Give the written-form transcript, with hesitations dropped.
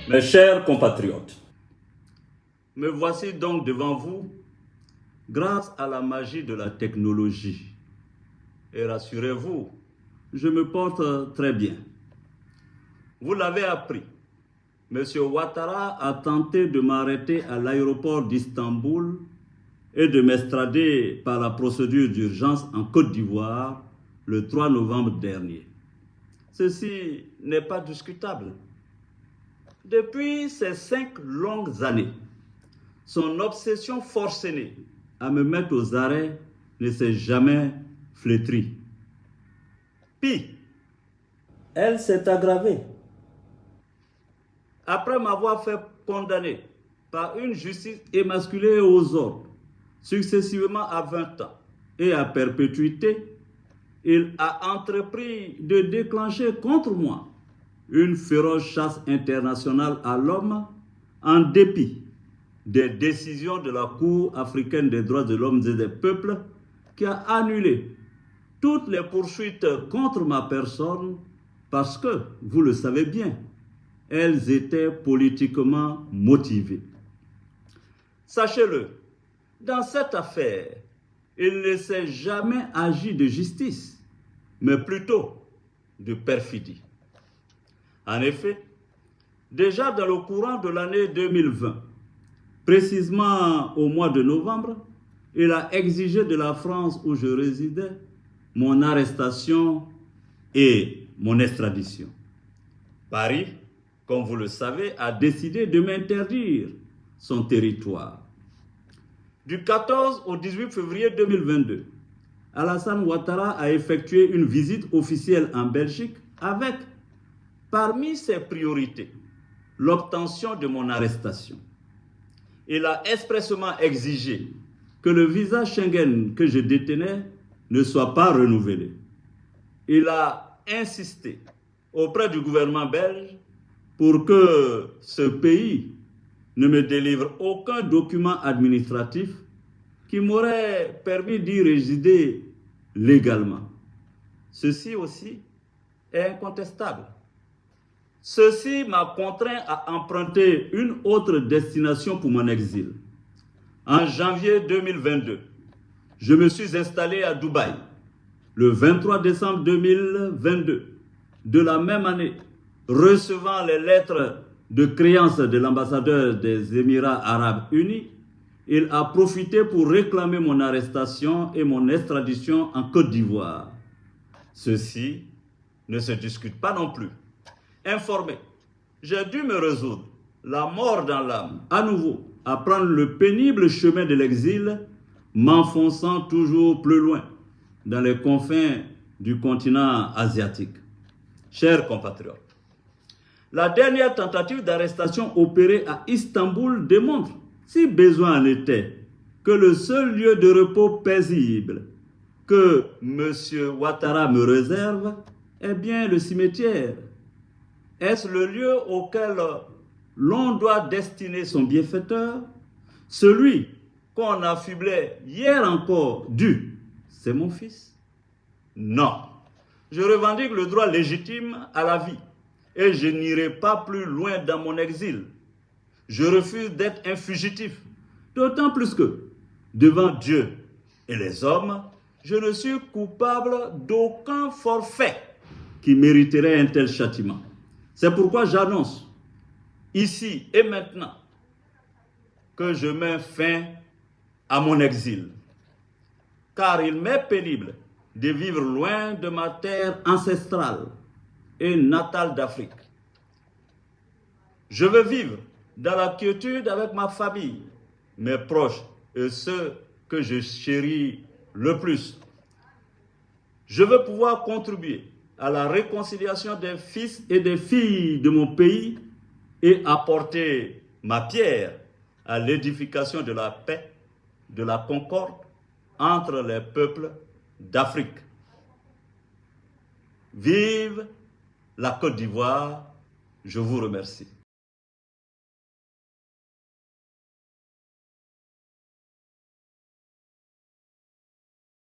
Mes chers compatriotes, me voici donc devant vous grâce à la magie de la technologie. Et rassurez-vous, je me porte très bien. Vous l'avez appris, M. Ouattara a tenté de m'arrêter à l'aéroport d'Istanbul et de m'extrader par la procédure d'urgence en Côte d'Ivoire le 3 novembre dernier. Ceci n'est pas discutable. Depuis ces 5 longues années, son obsession forcenée à me mettre aux arrêts ne s'est jamais flétrie. Pis, elle s'est aggravée. Après m'avoir fait condamner par une justice émasculée aux ordres, successivement à 20 ans et à perpétuité, il a entrepris de déclencher contre moi une féroce chasse internationale à l'homme en dépit des décisions de la Cour africaine des droits de l'homme et des peuples qui a annulé toutes les poursuites contre ma personne parce que, vous le savez bien, elles étaient politiquement motivées. Sachez-le, dans cette affaire, il ne s'est jamais agi de justice, mais plutôt de perfidie. En effet, déjà dans le courant de l'année 2020, précisément au mois de novembre, il a exigé de la France où je résidais mon arrestation et mon extradition. Paris, comme vous le savez, a décidé de m'interdire son territoire. Du 14 au 18 février 2022, Alassane Ouattara a effectué une visite officielle en Belgique avec, parmi ses priorités, l'obtention de mon arrestation. Il a expressément exigé que le visa Schengen que je détenais ne soit pas renouvelé. Il a insisté auprès du gouvernement belge pour que ce pays ne me délivre aucun document administratif qui m'aurait permis d'y résider légalement. Ceci aussi est incontestable. Ceci m'a contraint à emprunter une autre destination pour mon exil. En janvier 2022, je me suis installé à Dubaï. Le 23 décembre 2022, de la même année, recevant les lettres de créance de l'ambassadeur des Émirats arabes unis, il a profité pour réclamer mon arrestation et mon extradition en Côte d'Ivoire. Ceci ne se discute pas non plus. Informé, j'ai dû me résoudre, la mort dans l'âme, à nouveau, à prendre le pénible chemin de l'exil, m'enfonçant toujours plus loin dans les confins du continent asiatique. Chers compatriotes, la dernière tentative d'arrestation opérée à Istanbul démontre, si besoin en était, que le seul lieu de repos paisible que M. Ouattara me réserve est bien le cimetière. Est-ce le lieu auquel l'on doit destiner son bienfaiteur? Celui qu'on affublait hier encore c'est mon fils? Non. Je revendique le droit légitime à la vie et je n'irai pas plus loin dans mon exil. Je refuse d'être un fugitif, d'autant plus que, devant Dieu et les hommes, je ne suis coupable d'aucun forfait qui mériterait un tel châtiment. C'est pourquoi j'annonce, ici et maintenant, que je mets fin à mon exil. Car il m'est pénible de vivre loin de ma terre ancestrale et natale d'Afrique. Je veux vivre dans la quiétude avec ma famille, mes proches et ceux que je chéris le plus. Je veux pouvoir contribuer à la réconciliation des fils et des filles de mon pays et apporter ma pierre à l'édification de la paix, de la concorde entre les peuples d'Afrique. Vive la Côte d'Ivoire, je vous remercie.